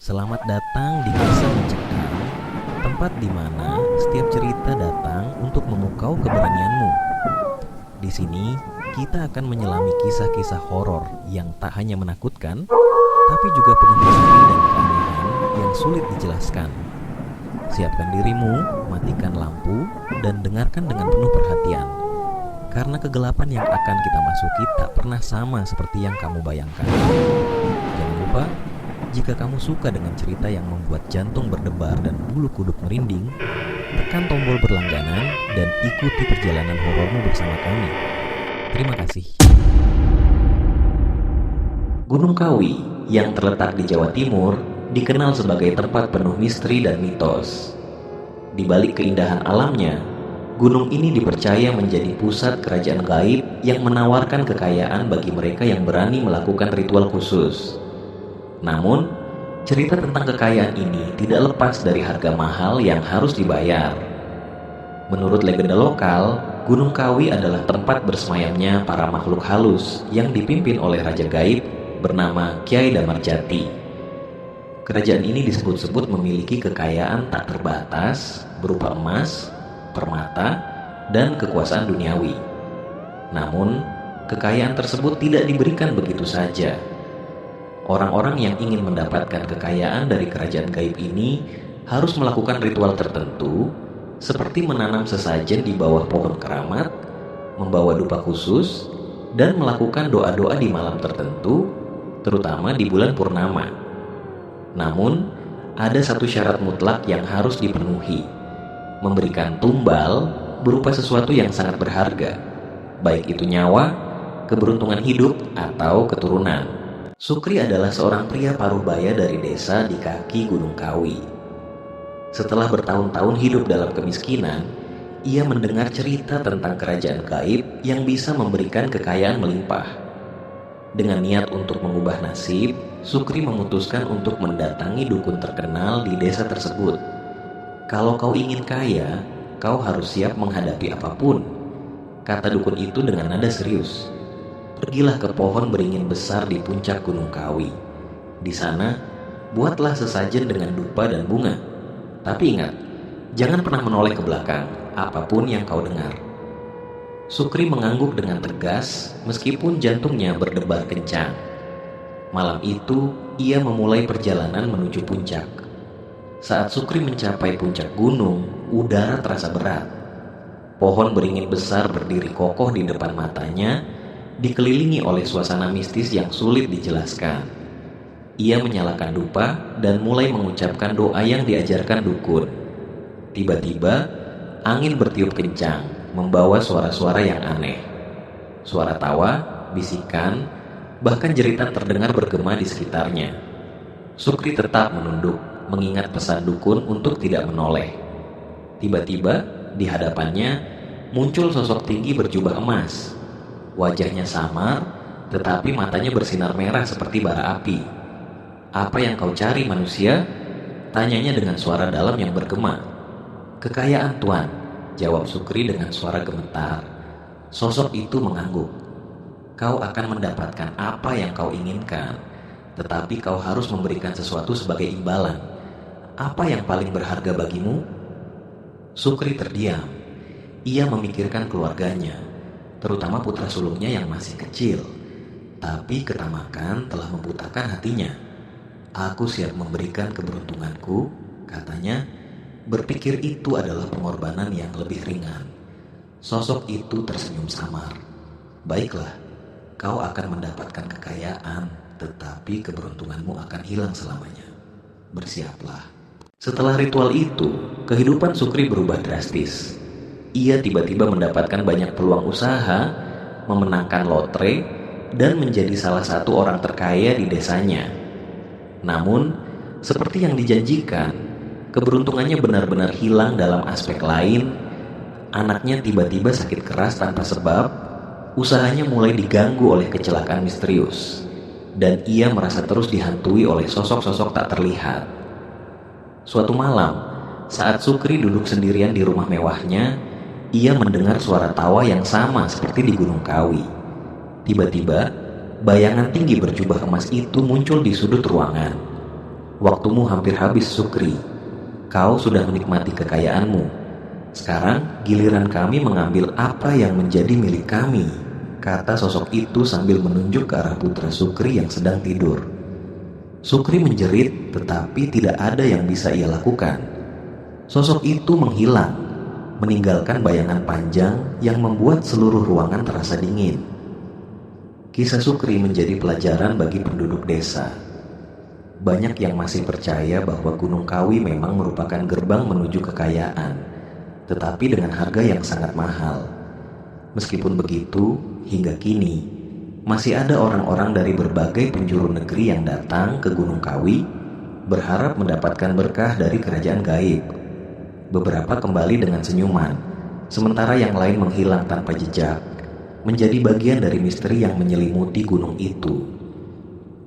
Selamat datang di Kisah Mencekam, tempat di mana setiap cerita datang untuk memukau keberanianmu. Di sini, kita akan menyelami kisah-kisah horor yang tak hanya menakutkan, tapi juga penuh misteri dan keanehan yang sulit dijelaskan. Siapkan dirimu, matikan lampu, dan dengarkan dengan penuh perhatian. Karena kegelapan yang akan kita masuki tak pernah sama seperti yang kamu bayangkan. Jangan lupa, jika kamu suka dengan cerita yang membuat jantung berdebar dan bulu kuduk merinding, tekan tombol berlangganan dan ikuti perjalanan horormu bersama kami. Terima kasih. Gunung Kawi yang terletak di Jawa Timur dikenal sebagai tempat penuh misteri dan mitos. Di balik keindahan alamnya, gunung ini dipercaya menjadi pusat kerajaan gaib yang menawarkan kekayaan bagi mereka yang berani melakukan ritual khusus. Namun, cerita tentang kekayaan ini tidak lepas dari harga mahal yang harus dibayar. Menurut legenda lokal, Gunung Kawi adalah tempat bersemayamnya para makhluk halus yang dipimpin oleh raja gaib bernama Kyai Damarjati. Kerajaan ini disebut-sebut memiliki kekayaan tak terbatas berupa emas, permata, dan kekuasaan duniawi. Namun, kekayaan tersebut tidak diberikan begitu saja. Orang-orang yang ingin mendapatkan kekayaan dari kerajaan gaib ini harus melakukan ritual tertentu, seperti menanam sesajen di bawah pohon keramat, membawa dupa khusus, dan melakukan doa-doa di malam tertentu, terutama di bulan purnama. Namun, ada satu syarat mutlak yang harus dipenuhi: memberikan tumbal berupa sesuatu yang sangat berharga, baik itu nyawa, keberuntungan hidup, atau keturunan. Sukri adalah seorang pria paruh baya dari desa di kaki Gunung Kawi. Setelah bertahun-tahun hidup dalam kemiskinan, ia mendengar cerita tentang kerajaan gaib yang bisa memberikan kekayaan melimpah. Dengan niat untuk mengubah nasib, Sukri memutuskan untuk mendatangi dukun terkenal di desa tersebut. "Kalau kau ingin kaya, kau harus siap menghadapi apapun," kata dukun itu dengan nada serius. "Pergilah ke pohon beringin besar di puncak Gunung Kawi. Di sana, buatlah sesajen dengan dupa dan bunga. Tapi ingat, jangan pernah menoleh ke belakang, apapun yang kau dengar." Sukri mengangguk dengan tegas, meskipun jantungnya berdebar kencang. Malam itu, ia memulai perjalanan menuju puncak. Saat Sukri mencapai puncak gunung, udara terasa berat. Pohon beringin besar berdiri kokoh di depan matanya, dikelilingi oleh suasana mistis yang sulit dijelaskan. Ia menyalakan dupa dan mulai mengucapkan doa yang diajarkan dukun. Tiba-tiba, angin bertiup kencang, membawa suara-suara yang aneh. Suara tawa, bisikan, bahkan jeritan terdengar bergema di sekitarnya. Sukri tetap menunduk, mengingat pesan dukun untuk tidak menoleh. Tiba-tiba, di hadapannya muncul sosok tinggi berjubah emas. Wajahnya samar, tetapi matanya bersinar merah seperti bara api. "Apa yang kau cari, manusia?" tanyanya dengan suara dalam yang bergema. "Kekayaan, Tuan," jawab Sukri dengan suara gemetar. Sosok itu mengangguk. "Kau akan mendapatkan apa yang kau inginkan, tetapi kau harus memberikan sesuatu sebagai imbalan. Apa yang paling berharga bagimu?" Sukri terdiam. Ia memikirkan keluarganya, terutama putra sulungnya yang masih kecil. Tapi ketamakan telah membutakan hatinya. "Aku siap memberikan keberuntunganku," katanya, berpikir itu adalah pengorbanan yang lebih ringan. Sosok itu tersenyum samar. "Baiklah, kau akan mendapatkan kekayaan, tetapi keberuntunganmu akan hilang selamanya. Bersiaplah." Setelah ritual itu, kehidupan Sukri berubah drastis. Ia tiba-tiba mendapatkan banyak peluang usaha, memenangkan lotre, dan menjadi salah satu orang terkaya di desanya. Namun, seperti yang dijanjikan, keberuntungannya benar-benar hilang dalam aspek lain. Anaknya tiba-tiba sakit keras tanpa sebab, usahanya mulai diganggu oleh kecelakaan misterius, dan ia merasa terus dihantui oleh sosok-sosok tak terlihat. Suatu malam, saat Sukri duduk sendirian di rumah mewahnya, ia mendengar suara tawa yang sama seperti di Gunung Kawi. Tiba-tiba, bayangan tinggi berjubah emas itu muncul di sudut ruangan. Waktumu hampir habis, Sukri. Kau sudah menikmati kekayaanmu. Sekarang giliran kami mengambil apa yang menjadi milik kami, kata sosok itu sambil menunjuk ke arah putra Sukri yang sedang tidur. Sukri menjerit, tetapi tidak ada yang bisa ia lakukan. Sosok itu menghilang, meninggalkan bayangan panjang yang membuat seluruh ruangan terasa dingin. Kisah Sukri menjadi pelajaran bagi penduduk desa. Banyak yang masih percaya bahwa Gunung Kawi memang merupakan gerbang menuju kekayaan, tetapi dengan harga yang sangat mahal. Meskipun begitu, hingga kini masih ada orang-orang dari berbagai penjuru negeri yang datang ke Gunung Kawi berharap mendapatkan berkah dari kerajaan gaib. Beberapa kembali dengan senyuman, sementara yang lain menghilang tanpa jejak, menjadi bagian dari misteri yang menyelimuti gunung itu.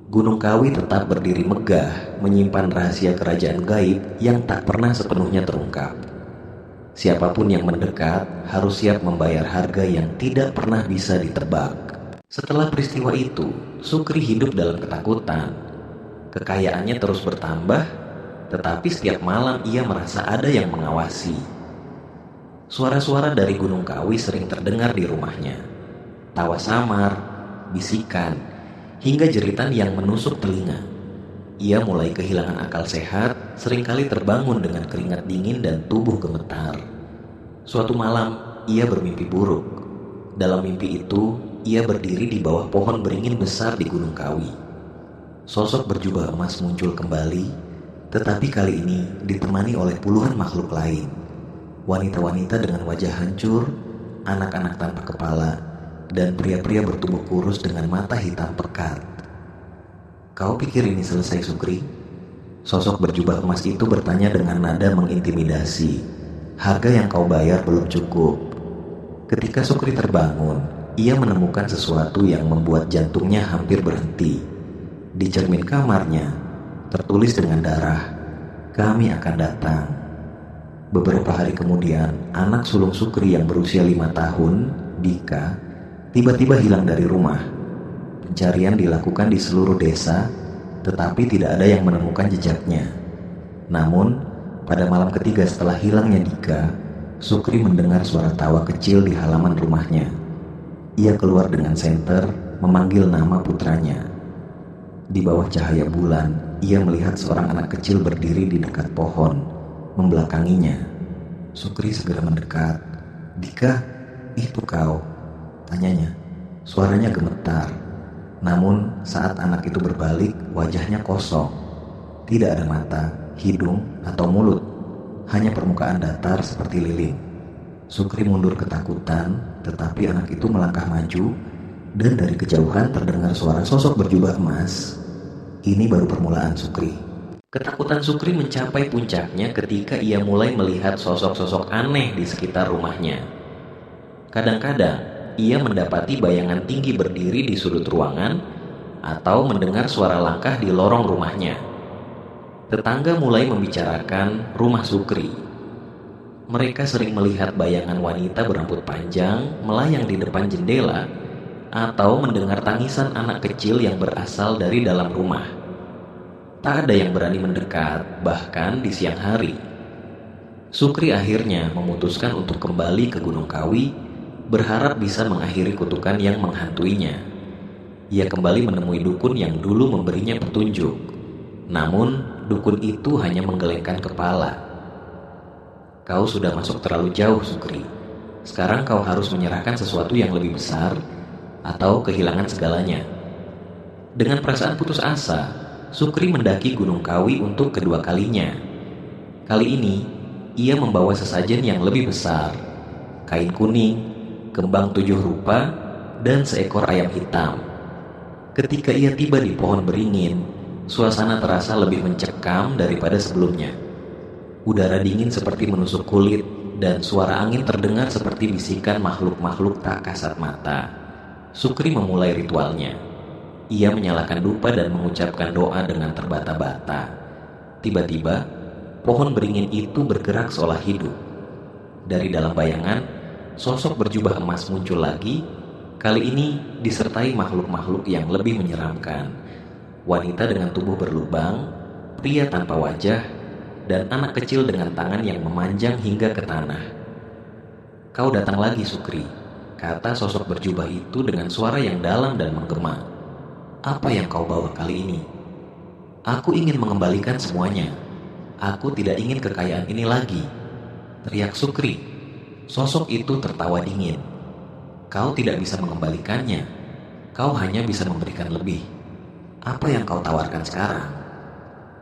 Gunung Kawi tetap berdiri megah, menyimpan rahasia kerajaan gaib yang tak pernah sepenuhnya terungkap. Siapapun yang mendekat harus siap membayar harga yang tidak pernah bisa ditebak. Setelah peristiwa itu, Sukri hidup dalam ketakutan. Kekayaannya terus bertambah, tetapi setiap malam ia merasa ada yang mengawasi. Suara-suara dari Gunung Kawi sering terdengar di rumahnya. Tawa samar, bisikan, hingga jeritan yang menusuk telinga. Ia mulai kehilangan akal sehat, seringkali terbangun dengan keringat dingin dan tubuh gemetar. Suatu malam, ia bermimpi buruk. Dalam mimpi itu, ia berdiri di bawah pohon beringin besar di Gunung Kawi. Sosok berjubah emas muncul kembali, tetapi kali ini ditemani oleh puluhan makhluk lain. Wanita-wanita dengan wajah hancur, anak-anak tanpa kepala, dan pria-pria bertubuh kurus dengan mata hitam pekat. Kau pikir ini selesai, Sukri? Sosok berjubah emas itu bertanya dengan nada mengintimidasi. Harga yang kau bayar belum cukup. Ketika Sukri terbangun, ia menemukan sesuatu yang membuat jantungnya hampir berhenti. Di cermin kamarnya, tertulis dengan darah, "Kami akan datang." Beberapa hari kemudian, anak sulung Sukri yang berusia 5 tahun, Dika, tiba-tiba hilang dari rumah. Pencarian dilakukan di seluruh desa, tetapi tidak ada yang menemukan jejaknya. Namun, pada malam ketiga setelah hilangnya Dika, Sukri mendengar suara tawa kecil di halaman rumahnya. Ia keluar dengan senter, memanggil nama putranya. Di bawah cahaya bulan, ia melihat seorang anak kecil berdiri di dekat pohon, membelakanginya. Sukri segera mendekat. "Dika, itu kau?" tanyanya. Suaranya gemetar. Namun saat anak itu berbalik, wajahnya kosong. Tidak ada mata, hidung, atau mulut. Hanya permukaan datar seperti lilin. Sukri mundur ketakutan, tetapi anak itu melangkah maju, dan dari kejauhan terdengar suara sosok berjubah emas. Ini baru permulaan Sukri. Ketakutan Sukri mencapai puncaknya ketika ia mulai melihat sosok-sosok aneh di sekitar rumahnya. Kadang-kadang ia mendapati bayangan tinggi berdiri di sudut ruangan atau mendengar suara langkah di lorong rumahnya. Tetangga mulai membicarakan rumah Sukri. Mereka sering melihat bayangan wanita berambut panjang melayang di depan jendela atau mendengar tangisan anak kecil yang berasal dari dalam rumah. Tak ada yang berani mendekat, bahkan di siang hari. Sukri akhirnya memutuskan untuk kembali ke Gunung Kawi, berharap bisa mengakhiri kutukan yang menghantuinya. Ia kembali menemui dukun yang dulu memberinya petunjuk. Namun, dukun itu hanya menggelengkan kepala. "Kau sudah masuk terlalu jauh, Sukri. Sekarang kau harus menyerahkan sesuatu yang lebih besar atau kehilangan segalanya." Dengan perasaan putus asa, Sukri mendaki Gunung Kawi untuk kedua kalinya. Kali ini, ia membawa sesajen yang lebih besar, kain kuning, kembang 7 rupa, dan seekor ayam hitam. Ketika ia tiba di pohon beringin, suasana terasa lebih mencekam daripada sebelumnya. Udara dingin seperti menusuk kulit, dan suara angin terdengar seperti bisikan makhluk-makhluk tak kasat mata. Sukri memulai ritualnya. Ia menyalakan dupa dan mengucapkan doa dengan terbata-bata. Tiba-tiba, pohon beringin itu bergerak seolah hidup. Dari dalam bayangan, sosok berjubah emas muncul lagi, kali ini disertai makhluk-makhluk yang lebih menyeramkan. Wanita dengan tubuh berlubang, pria tanpa wajah, dan anak kecil dengan tangan yang memanjang hingga ke tanah. "Kau datang lagi, Sukri," kata sosok berjubah itu dengan suara yang dalam dan menggema. "Apa yang kau bawa kali ini?" "Aku ingin mengembalikan semuanya. Aku tidak ingin kekayaan ini lagi," teriak Sukri. Sosok itu tertawa dingin. "Kau tidak bisa mengembalikannya. Kau hanya bisa memberikan lebih. Apa yang kau tawarkan sekarang?"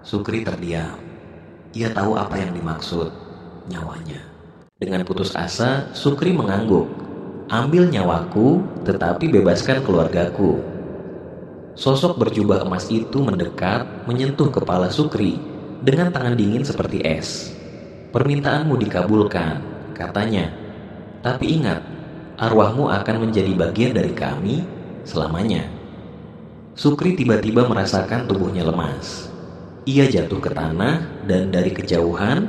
Sukri terdiam. Ia tahu apa yang dimaksud, nyawanya. Dengan putus asa, Sukri mengangguk. "Ambil nyawaku, tetapi bebaskan keluargaku." Sosok berjubah emas itu mendekat, menyentuh kepala Sukri dengan tangan dingin seperti es. "Permintaanmu dikabulkan," katanya. "Tapi ingat, arwahmu akan menjadi bagian dari kami selamanya." Sukri tiba-tiba merasakan tubuhnya lemas. Ia jatuh ke tanah dan dari kejauhan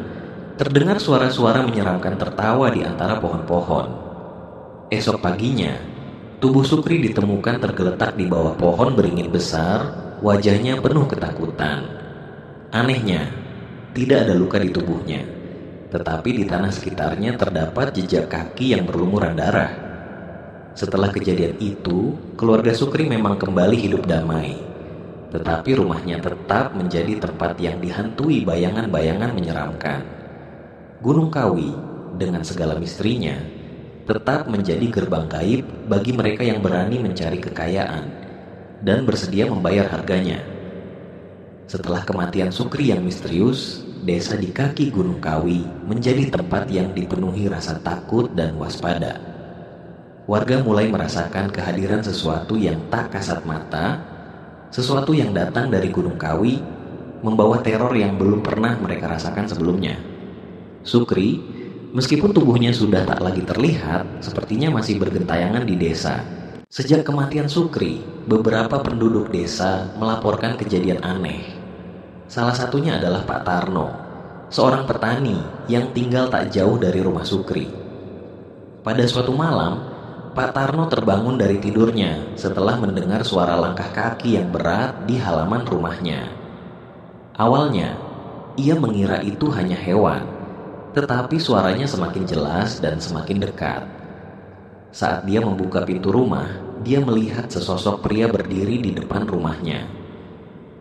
terdengar suara-suara menyeramkan tertawa di antara pohon-pohon. Esok paginya, tubuh Sukri ditemukan tergeletak di bawah pohon beringin besar, wajahnya penuh ketakutan. Anehnya, tidak ada luka di tubuhnya, tetapi di tanah sekitarnya terdapat jejak kaki yang berlumuran darah. Setelah kejadian itu, keluarga Sukri memang kembali hidup damai. Tetapi rumahnya tetap menjadi tempat yang dihantui bayangan-bayangan menyeramkan. Gunung Kawi, dengan segala misterinya, tetap menjadi gerbang gaib bagi mereka yang berani mencari kekayaan dan bersedia membayar harganya. Setelah kematian Sukri yang misterius, desa di kaki Gunung Kawi menjadi tempat yang dipenuhi rasa takut dan waspada. Warga mulai merasakan kehadiran sesuatu yang tak kasat mata, sesuatu yang datang dari Gunung Kawi, membawa teror yang belum pernah mereka rasakan sebelumnya. Sukri, meskipun tubuhnya sudah tak lagi terlihat, sepertinya masih bergentayangan di desa. Sejak kematian Sukri, beberapa penduduk desa melaporkan kejadian aneh. Salah satunya adalah Pak Tarno, seorang petani yang tinggal tak jauh dari rumah Sukri. Pada suatu malam, Pak Tarno terbangun dari tidurnya setelah mendengar suara langkah kaki yang berat di halaman rumahnya. Awalnya, ia mengira itu hanya hewan, tetapi suaranya semakin jelas dan semakin dekat. Saat dia membuka pintu rumah, dia melihat sesosok pria berdiri di depan rumahnya.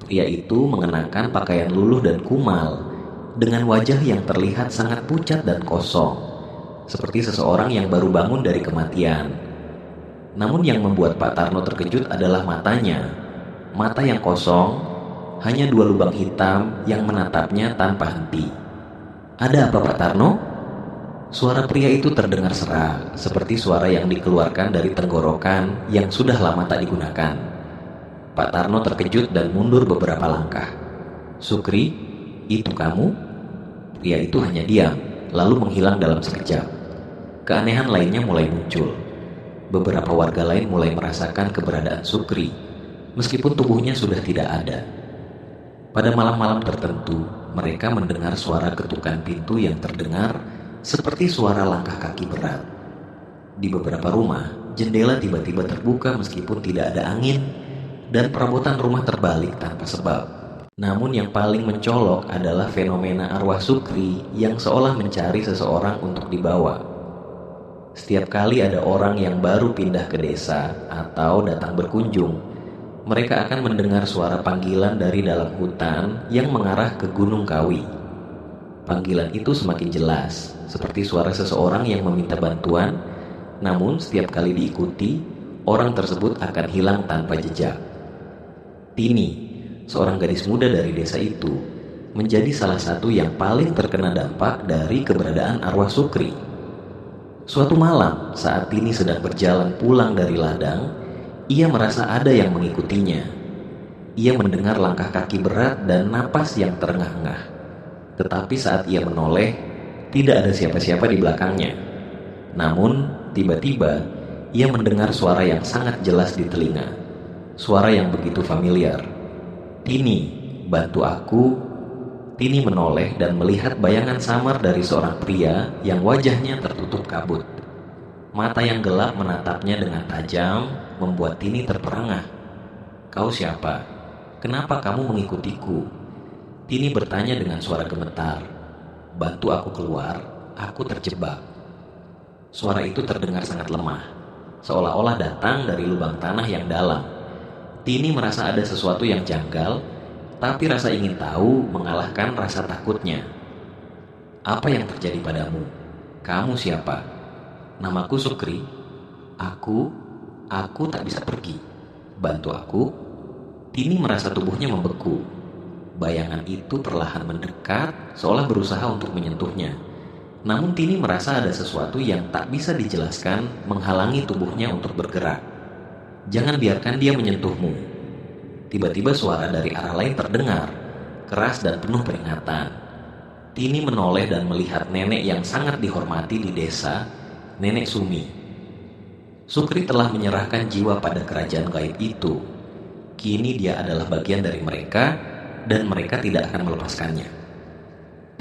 Pria itu mengenakan pakaian luluh dan kumal, dengan wajah yang terlihat sangat pucat dan kosong, seperti seseorang yang baru bangun dari kematian. Namun yang membuat Pak Tarno terkejut adalah matanya. Mata yang kosong, hanya 2 lubang hitam yang menatapnya tanpa henti. "Ada apa, Pak Tarno?" Suara pria itu terdengar serak, seperti suara yang dikeluarkan dari tenggorokan yang sudah lama tak digunakan. Pak Tarno terkejut dan mundur beberapa langkah. "Sukri, itu kamu?" Pria itu hanya diam, lalu menghilang dalam sekejap. Keanehan lainnya mulai muncul. Beberapa warga lain mulai merasakan keberadaan Sukri, meskipun tubuhnya sudah tidak ada. Pada malam-malam tertentu, mereka mendengar suara ketukan pintu yang terdengar seperti suara langkah kaki berat. Di beberapa rumah, jendela tiba-tiba terbuka meskipun tidak ada angin, dan perabotan rumah terbalik tanpa sebab. Namun yang paling mencolok adalah fenomena arwah Sukri yang seolah mencari seseorang untuk dibawa. Setiap kali ada orang yang baru pindah ke desa atau datang berkunjung, mereka akan mendengar suara panggilan dari dalam hutan yang mengarah ke Gunung Kawi. Panggilan itu semakin jelas, seperti suara seseorang yang meminta bantuan, namun setiap kali diikuti, orang tersebut akan hilang tanpa jejak. Tini, seorang gadis muda dari desa itu, menjadi salah satu yang paling terkena dampak dari keberadaan arwah Sukri. Suatu malam, saat Tini sedang berjalan pulang dari ladang, ia merasa ada yang mengikutinya. Ia mendengar langkah kaki berat dan napas yang terengah-engah. Tetapi saat ia menoleh, tidak ada siapa-siapa di belakangnya. Namun, tiba-tiba, ia mendengar suara yang sangat jelas di telinga. Suara yang begitu familiar. "Tini, bantu aku." Tini menoleh dan melihat bayangan samar dari seorang pria yang wajahnya tertutup kabut. Mata yang gelap menatapnya dengan tajam, membuat Tini terperangah. "Kau siapa? Kenapa kamu mengikutiku?" Tini bertanya dengan suara gemetar. "Bantu aku keluar, aku terjebak." Suara itu terdengar sangat lemah, seolah-olah datang dari lubang tanah yang dalam. Tini merasa ada sesuatu yang janggal, tapi rasa ingin tahu mengalahkan rasa takutnya. "Apa yang terjadi padamu? Kamu siapa?" "Namaku Sukri." Aku tak bisa pergi. Bantu aku." Tini merasa tubuhnya membeku. Bayangan itu perlahan mendekat, seolah berusaha untuk menyentuhnya. Namun Tini merasa ada sesuatu yang tak bisa dijelaskan menghalangi tubuhnya untuk bergerak. "Jangan biarkan dia menyentuhmu." Tiba-tiba suara dari arah lain terdengar, keras dan penuh peringatan. Tini menoleh dan melihat nenek yang sangat dihormati di desa, Nenek Sumi. Sukri telah menyerahkan jiwa pada kerajaan gaib itu. Kini dia adalah bagian dari mereka, dan mereka tidak akan melepaskannya.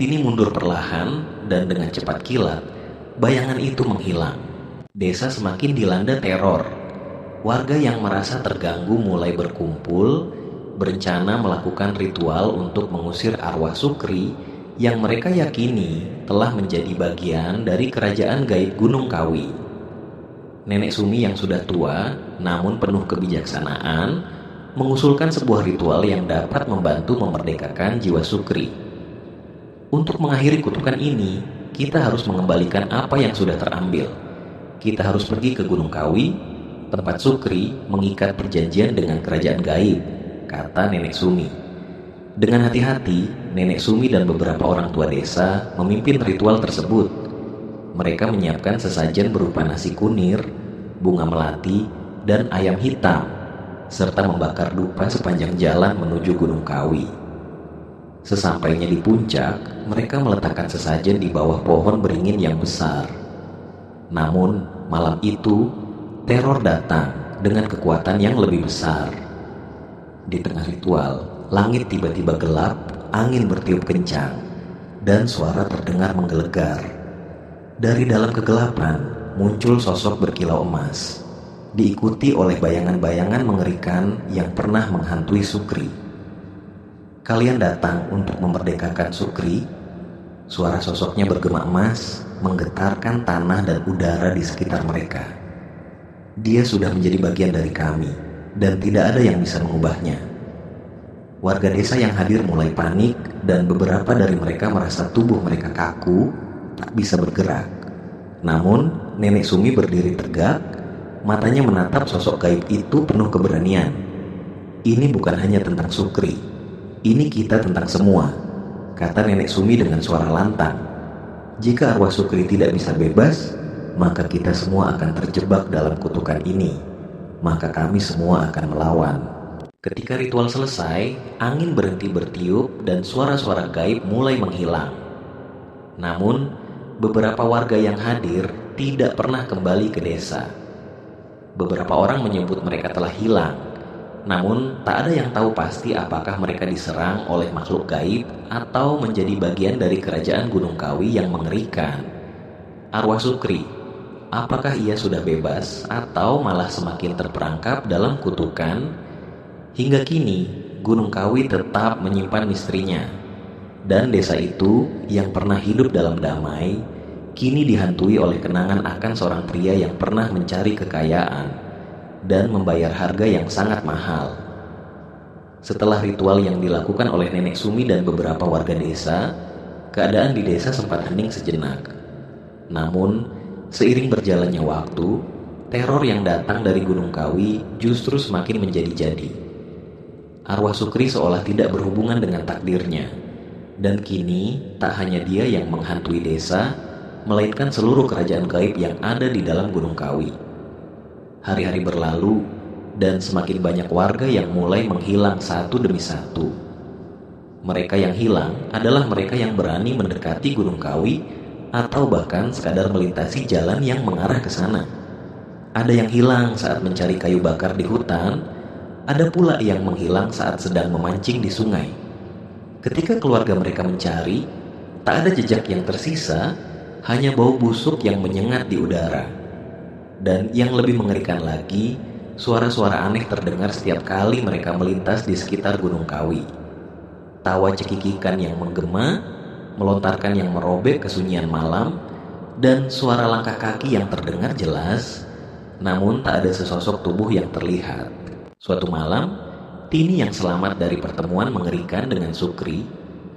Tini mundur perlahan, dan dengan cepat kilat, bayangan itu menghilang. Desa semakin dilanda teror. Warga yang merasa terganggu mulai berkumpul, berencana melakukan ritual untuk mengusir arwah Sukri yang mereka yakini telah menjadi bagian dari kerajaan gaib Gunung Kawi. Nenek Sumi yang sudah tua, namun penuh kebijaksanaan, mengusulkan sebuah ritual yang dapat membantu memerdekakan jiwa Sukri. "Untuk mengakhiri kutukan ini, kita harus mengembalikan apa yang sudah terambil. Kita harus pergi ke Gunung Kawi, tempat Sukri mengikat perjanjian dengan kerajaan gaib," kata Nenek Sumi. Dengan hati-hati, Nenek Sumi dan beberapa orang tua desa memimpin ritual tersebut. Mereka menyiapkan sesajen berupa nasi kunir, bunga melati, dan ayam hitam, serta membakar dupa sepanjang jalan menuju Gunung Kawi. Sesampainya di puncak, mereka meletakkan sesajen di bawah pohon beringin yang besar. Namun, malam itu, teror datang dengan kekuatan yang lebih besar. Di tengah ritual, langit tiba-tiba gelap, angin bertiup kencang, dan suara terdengar menggelegar. Dari dalam kegelapan, muncul sosok berkilau emas, diikuti oleh bayangan-bayangan mengerikan yang pernah menghantui Sukri. "Kalian datang untuk memerdekakan Sukri?" Suara sosoknya bergema emas, menggetarkan tanah dan udara di sekitar mereka. "Dia sudah menjadi bagian dari kami, dan tidak ada yang bisa mengubahnya." Warga desa yang hadir mulai panik, dan beberapa dari mereka merasa tubuh mereka kaku, tak bisa bergerak. Namun, Nenek Sumi berdiri tegak, matanya menatap sosok gaib itu penuh keberanian. "Ini bukan hanya tentang Sukri, ini kita tentang semua," kata Nenek Sumi dengan suara lantang. "Jika arwah Sukri tidak bisa bebas, maka kita semua akan terjebak dalam kutukan ini. Maka kami semua akan melawan." Ketika ritual selesai, angin berhenti bertiup dan suara-suara gaib mulai menghilang. Namun, beberapa warga yang hadir tidak pernah kembali ke desa. Beberapa orang menyebut mereka telah hilang, namun tak ada yang tahu pasti apakah mereka diserang oleh makhluk gaib atau menjadi bagian dari kerajaan Gunung Kawi yang mengerikan. Arwah Sukri, apakah ia sudah bebas atau malah semakin terperangkap dalam kutukan? Hingga kini, Gunung Kawi tetap menyimpan misterinya. Dan desa itu yang pernah hidup dalam damai, kini dihantui oleh kenangan akan seorang pria yang pernah mencari kekayaan dan membayar harga yang sangat mahal. Setelah ritual yang dilakukan oleh Nenek Sumi dan beberapa warga desa, keadaan di desa sempat hening sejenak. Namun, seiring berjalannya waktu, teror yang datang dari Gunung Kawi justru semakin menjadi-jadi. Arwah Sukri seolah tidak berhubungan dengan takdirnya, dan kini tak hanya dia yang menghantui desa, melainkan seluruh kerajaan gaib yang ada di dalam Gunung Kawi. Hari-hari berlalu, dan semakin banyak warga yang mulai menghilang satu demi satu. Mereka yang hilang adalah mereka yang berani mendekati Gunung Kawi, atau bahkan sekadar melintasi jalan yang mengarah ke sana. Ada yang hilang saat mencari kayu bakar di hutan, ada pula yang menghilang saat sedang memancing di sungai. Ketika keluarga mereka mencari, tak ada jejak yang tersisa, hanya bau busuk yang menyengat di udara. Dan yang lebih mengerikan lagi, suara-suara aneh terdengar setiap kali mereka melintas di sekitar Gunung Kawi. tawa cekikikan yang menggema, melontarkan yang merobek kesunyian malam, dan suara langkah kaki yang terdengar jelas, namun tak ada sesosok tubuh yang terlihat. Suatu malam, Tini yang selamat dari pertemuan mengerikan dengan Sukri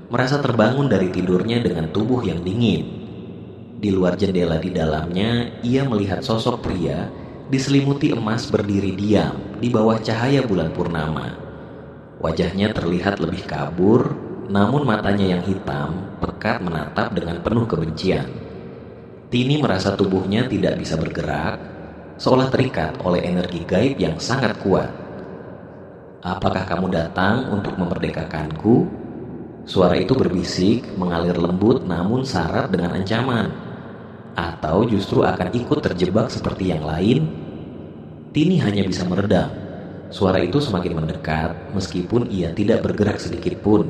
merasa terbangun dari tidurnya dengan tubuh yang dingin. Di luar jendela di dalamnya, ia melihat sosok pria diselimuti emas berdiri diam di bawah cahaya bulan purnama. Wajahnya terlihat lebih kabur, namun matanya yang hitam pekat menatap dengan penuh kebencian. Tini merasa tubuhnya tidak bisa bergerak, seolah terikat oleh energi gaib yang sangat kuat. "Apakah kamu datang untuk memerdekakanku?" Suara itu berbisik, mengalir lembut namun syarat dengan ancaman. Atau justru akan ikut terjebak seperti yang lain? Tini hanya bisa meredam. Suara itu semakin mendekat meskipun ia tidak bergerak sedikit pun.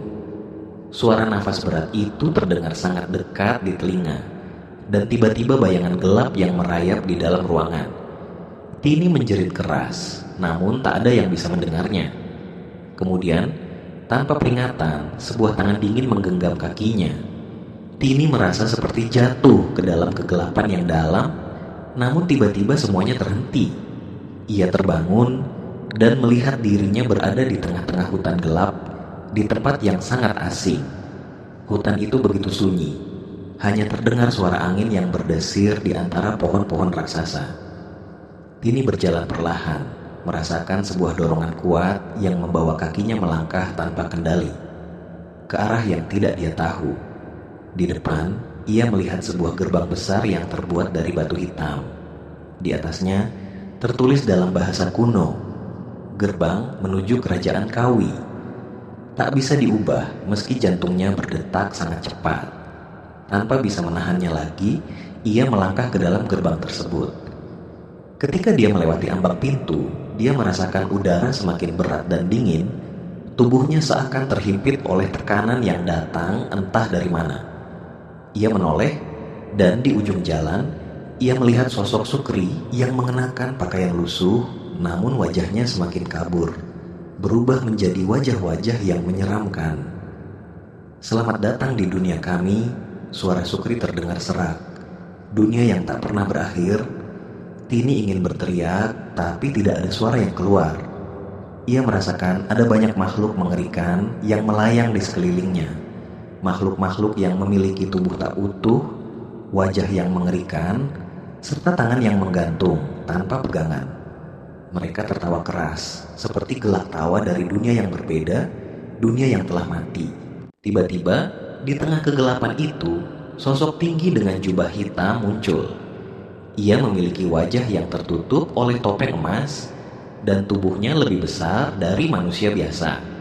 Suara nafas berat itu terdengar sangat dekat di telinga, dan tiba-tiba bayangan gelap yang merayap di dalam ruangan. Tini menjerit keras, namun tak ada yang bisa mendengarnya. Kemudian, tanpa peringatan, sebuah tangan dingin menggenggam kakinya. Tini merasa seperti jatuh ke dalam kegelapan yang dalam, namun tiba-tiba semuanya terhenti. Ia terbangun dan melihat dirinya berada di tengah-tengah hutan gelap, di tempat yang sangat asing. Hutan itu begitu sunyi, hanya terdengar suara angin yang berdesir di antara pohon-pohon raksasa. Tini berjalan perlahan, merasakan sebuah dorongan kuat yang membawa kakinya melangkah tanpa kendali ke arah yang tidak dia tahu. Di depan, ia melihat sebuah gerbang besar yang terbuat dari batu hitam. Di atasnya, tertulis dalam bahasa kuno, "Gerbang menuju kerajaan Kawi." Tak bisa diubah meski jantungnya berdetak sangat cepat. Tanpa bisa menahannya lagi, ia melangkah ke dalam gerbang tersebut. Ketika dia melewati ambang pintu, dia merasakan udara semakin berat dan dingin. Tubuhnya seakan terhimpit oleh tekanan yang datang entah dari mana. Ia menoleh, dan di ujung jalan, ia melihat sosok Sukri yang mengenakan pakaian lusuh, namun wajahnya semakin kabur, berubah menjadi wajah-wajah yang menyeramkan. "Selamat datang di dunia kami," suara Sukri terdengar serak. Dunia yang tak pernah berakhir. Tini ingin berteriak, tapi tidak ada suara yang keluar. Ia merasakan ada banyak makhluk mengerikan yang melayang di sekelilingnya. Makhluk-makhluk yang memiliki tubuh tak utuh, wajah yang mengerikan, serta tangan yang menggantung tanpa pegangan. Mereka tertawa keras, seperti gelak tawa dari dunia yang berbeda, dunia yang telah mati. Tiba-tiba, di tengah kegelapan itu, sosok tinggi dengan jubah hitam muncul. Ia memiliki wajah yang tertutup oleh topeng emas, dan tubuhnya lebih besar dari manusia biasa.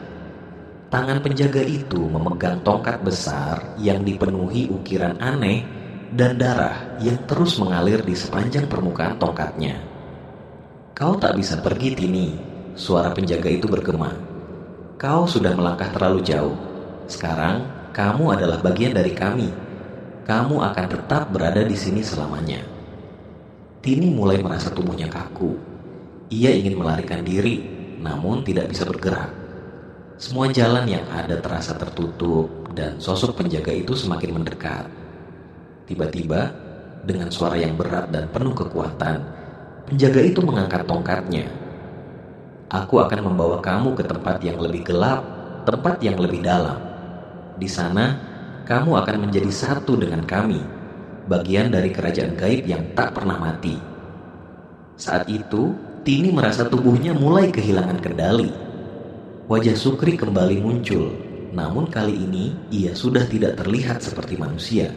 Tangan penjaga itu memegang tongkat besar yang dipenuhi ukiran aneh dan darah yang terus mengalir di sepanjang permukaan tongkatnya. "Kau tak bisa pergi, Tini," suara penjaga itu bergema. "Kau sudah melangkah terlalu jauh. Sekarang, kamu adalah bagian dari kami. Kamu akan tetap berada di sini selamanya." Tini mulai merasa tubuhnya kaku. Ia ingin melarikan diri, namun tidak bisa bergerak. Semua jalan yang ada terasa tertutup, dan sosok penjaga itu semakin mendekat. Tiba-tiba, dengan suara yang berat dan penuh kekuatan, penjaga itu mengangkat tongkatnya. "Aku akan membawa kamu ke tempat yang lebih gelap, tempat yang lebih dalam. Di sana, kamu akan menjadi satu dengan kami, bagian dari kerajaan gaib yang tak pernah mati." Saat itu, Tini merasa tubuhnya mulai kehilangan kendali. Wajah Sukri kembali muncul, namun kali ini ia sudah tidak terlihat seperti manusia.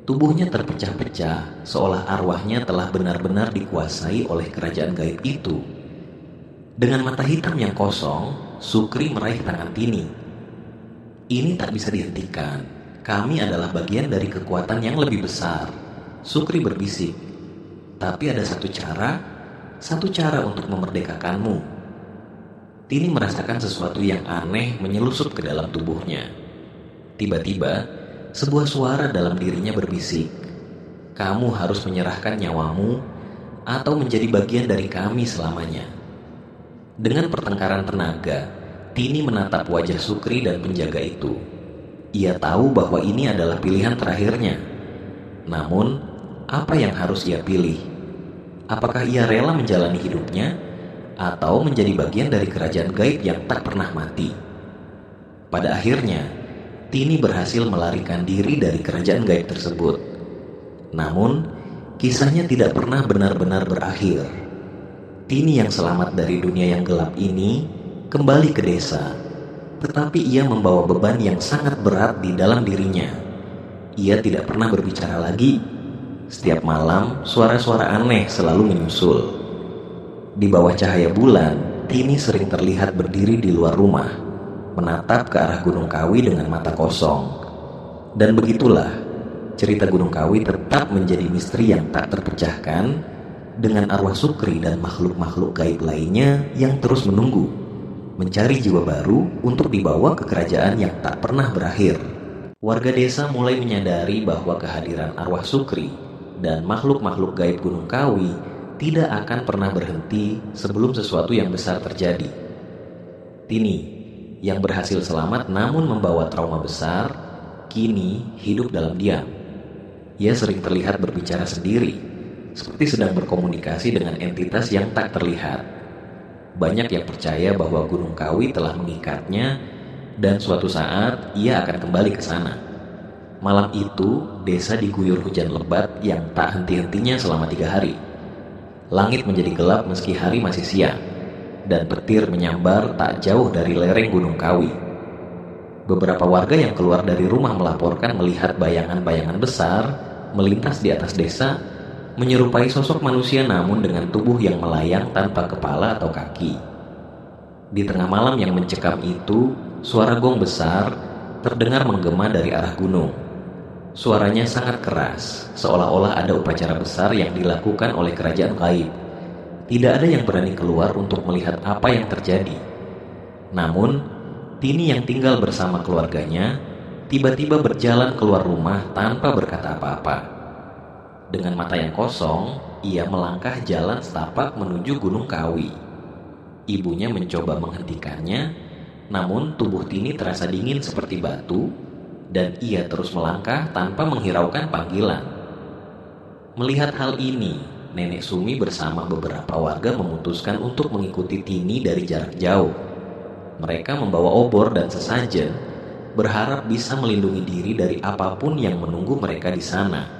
Tubuhnya terpecah-pecah, seolah arwahnya telah benar-benar dikuasai oleh kerajaan gaib itu. Dengan mata hitam yang kosong, Sukri meraih tangan Tini. "Ini tak bisa dihentikan. Kami adalah bagian dari kekuatan yang lebih besar," Sukri berbisik. "Tapi ada satu cara untuk memerdekakanmu." Tini merasakan sesuatu yang aneh menyelusup ke dalam tubuhnya. Tiba-tiba, sebuah suara dalam dirinya berbisik, "Kamu harus menyerahkan nyawamu atau menjadi bagian dari kami selamanya." Dengan pertengkaran tenaga, Tini menatap wajah Sukri dan penjaga itu. Ia tahu bahwa ini adalah pilihan terakhirnya. Namun, apa yang harus ia pilih? Apakah ia rela menjalani hidupnya atau menjadi bagian dari kerajaan gaib yang tak pernah mati? Pada akhirnya, Tini berhasil melarikan diri dari kerajaan gaib tersebut. Namun, kisahnya tidak pernah benar-benar berakhir. Tini yang selamat dari dunia yang gelap ini kembali ke desa, tetapi ia membawa beban yang sangat berat di dalam dirinya. Ia tidak pernah berbicara lagi. Setiap malam, suara-suara aneh selalu menyusul. Di bawah cahaya bulan, Tini sering terlihat berdiri di luar rumah, menatap ke arah Gunung Kawi dengan mata kosong. Dan begitulah, cerita Gunung Kawi tetap menjadi misteri yang tak terpecahkan, dengan arwah Sukri dan makhluk-makhluk gaib lainnya yang terus menunggu, mencari jiwa baru untuk dibawa ke kerajaan yang tak pernah berakhir. Warga desa mulai menyadari bahwa kehadiran arwah Sukri dan makhluk-makhluk gaib Gunung Kawi tidak akan pernah berhenti sebelum sesuatu yang besar terjadi. Tini, yang berhasil selamat namun membawa trauma besar, kini hidup dalam diam. Ia sering terlihat berbicara sendiri, seperti sedang berkomunikasi dengan entitas yang tak terlihat. Banyak yang percaya bahwa Gunung Kawi telah mengikatnya dan suatu saat ia akan kembali ke sana. Malam itu, desa diguyur hujan lebat yang tak henti-hentinya selama 3 hari. Langit menjadi gelap meski hari masih siang, dan petir menyambar tak jauh dari lereng Gunung Kawi. Beberapa warga yang keluar dari rumah melaporkan melihat bayangan-bayangan besar melintas di atas desa, menyerupai sosok manusia namun dengan tubuh yang melayang tanpa kepala atau kaki. Di tengah malam yang mencekam itu, suara gong besar terdengar menggema dari arah gunung. Suaranya sangat keras, seolah-olah ada upacara besar yang dilakukan oleh kerajaan gaib. Tidak ada yang berani keluar untuk melihat apa yang terjadi. Namun, Tini yang tinggal bersama keluarganya tiba-tiba berjalan keluar rumah tanpa berkata apa-apa. Dengan mata yang kosong, ia melangkah jalan setapak menuju Gunung Kawi. Ibunya mencoba menghentikannya, namun tubuh Tini terasa dingin seperti batu, dan ia terus melangkah tanpa menghiraukan panggilan. Melihat hal ini, Nenek Sumi bersama beberapa warga memutuskan untuk mengikuti Tini dari jarak jauh. Mereka membawa obor dan sesajen, berharap bisa melindungi diri dari apapun yang menunggu mereka di sana.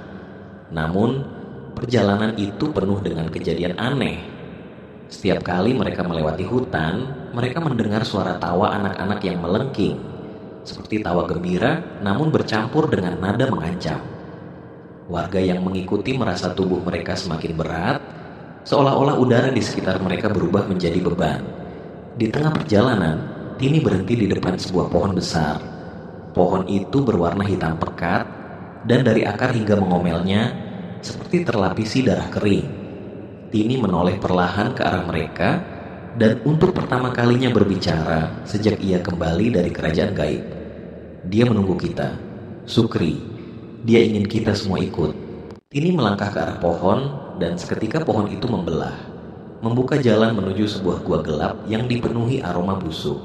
Namun, perjalanan itu penuh dengan kejadian aneh. Setiap kali mereka melewati hutan, mereka mendengar suara tawa anak-anak yang melengking, seperti tawa gembira namun bercampur dengan nada mengancam. Warga yang mengikuti merasa tubuh mereka semakin berat, seolah-olah udara di sekitar mereka berubah menjadi beban. Di tengah perjalanan, Tini berhenti di depan sebuah pohon besar. Pohon itu berwarna hitam pekat, dan dari akar hingga mengomelnya seperti terlapisi darah kering. Tini menoleh perlahan ke arah mereka dan untuk pertama kalinya berbicara sejak ia kembali dari kerajaan gaib. Dia menunggu kita, Sukri. Dia ingin kita semua ikut. Tini melangkah ke arah pohon dan seketika pohon itu membelah, membuka jalan menuju sebuah gua gelap yang dipenuhi aroma busuk.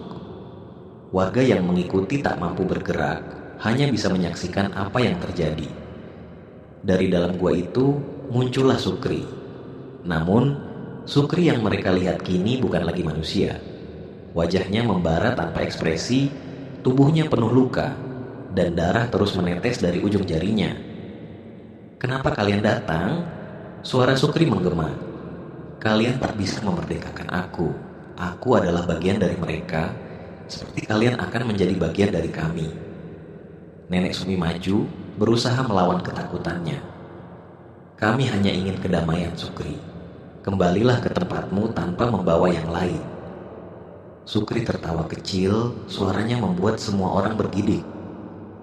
Warga yang mengikuti tak mampu bergerak, hanya bisa menyaksikan apa yang terjadi. Dari dalam gua itu muncullah Sukri. Namun, Sukri yang mereka lihat kini bukan lagi manusia. Wajahnya membara tanpa ekspresi, tubuhnya penuh luka, dan darah terus menetes dari ujung jarinya. "Kenapa kalian datang?" Suara Sukri menggema. "Kalian tak bisa memerdekakan aku. Aku adalah bagian dari mereka, seperti kalian akan menjadi bagian dari kami." Nenek Sumi maju, berusaha melawan ketakutannya. "Kami hanya ingin kedamaian, Sukri. Kembalilah ke tempatmu tanpa membawa yang lain." Sukri tertawa kecil, suaranya membuat semua orang bergidik.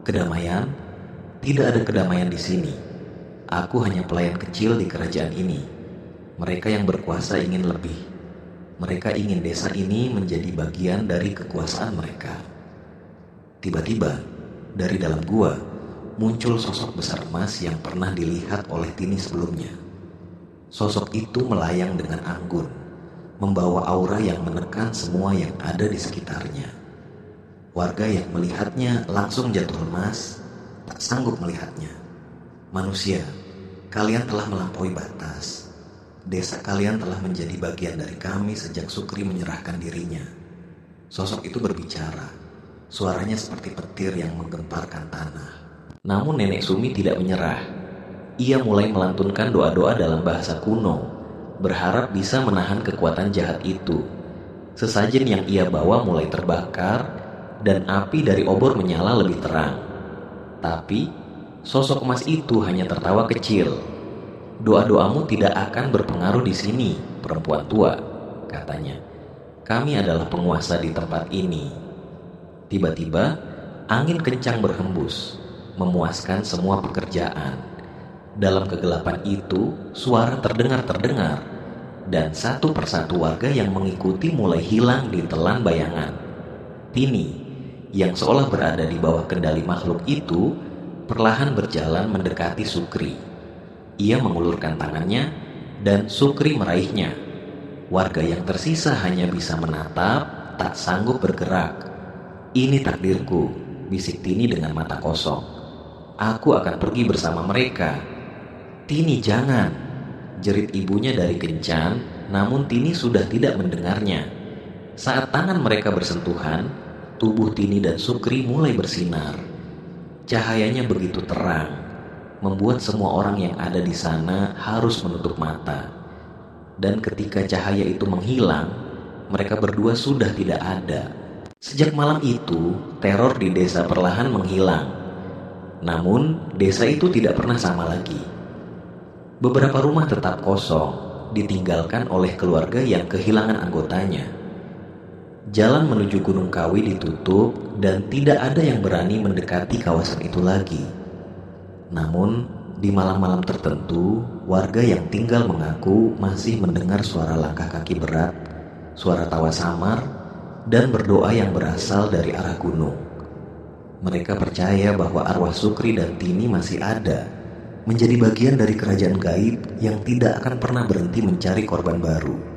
"Kedamaian? Tidak ada kedamaian di sini. Aku hanya pelayan kecil di kerajaan ini. Mereka yang berkuasa ingin lebih. Mereka ingin desa ini menjadi bagian dari kekuasaan mereka." Tiba-tiba, dari dalam gua, muncul sosok besar emas yang pernah dilihat oleh Tini sebelumnya. Sosok itu melayang dengan anggun, membawa aura yang menekan semua yang ada di sekitarnya. Warga yang melihatnya langsung jatuh lemas, tak sanggup melihatnya. Manusia, kalian telah melampaui batas. Desa kalian telah menjadi bagian dari kami sejak Sukri menyerahkan dirinya. Sosok itu berbicara. Suaranya seperti petir yang menggemparkan tanah. Namun Nenek Sumi tidak menyerah. Ia mulai melantunkan doa-doa dalam bahasa kuno, berharap bisa menahan kekuatan jahat itu. Sesajen yang ia bawa mulai terbakar, dan api dari obor menyala lebih terang. Tapi, sosok emas itu hanya tertawa kecil. Doa-doamu tidak akan berpengaruh di sini, perempuan tua, katanya. Kami adalah penguasa di tempat ini. Tiba-tiba, angin kencang berhembus, memuaskan semua pekerjaan. Dalam kegelapan itu, suara terdengar, dan satu persatu warga yang mengikuti mulai hilang ditelan bayangan. Tini, yang seolah berada di bawah kendali makhluk itu, perlahan berjalan mendekati Sukri. Ia mengulurkan tangannya, dan Sukri meraihnya. Warga yang tersisa hanya bisa menatap, tak sanggup bergerak. Ini takdirku, bisik Tini dengan mata kosong. Aku akan pergi bersama mereka. Tini, jangan, jerit ibunya dari kencan, namun Tini sudah tidak mendengarnya. Saat tangan mereka bersentuhan, tubuh Tini dan Sukri mulai bersinar. Cahayanya begitu terang, membuat semua orang yang ada di sana harus menutup mata. Dan ketika cahaya itu menghilang, mereka berdua sudah tidak ada. Sejak malam itu, teror di desa perlahan menghilang. Namun, desa itu tidak pernah sama lagi. Beberapa rumah tetap kosong, ditinggalkan oleh keluarga yang kehilangan anggotanya. Jalan menuju Gunung Kawi ditutup dan tidak ada yang berani mendekati kawasan itu lagi. Namun, di malam-malam tertentu, warga yang tinggal mengaku masih mendengar suara langkah kaki berat, suara tawa samar, dan berdoa yang berasal dari arah gunung. Mereka percaya bahwa arwah Sukri dan Tini masih ada, menjadi bagian dari kerajaan gaib yang tidak akan pernah berhenti mencari korban baru.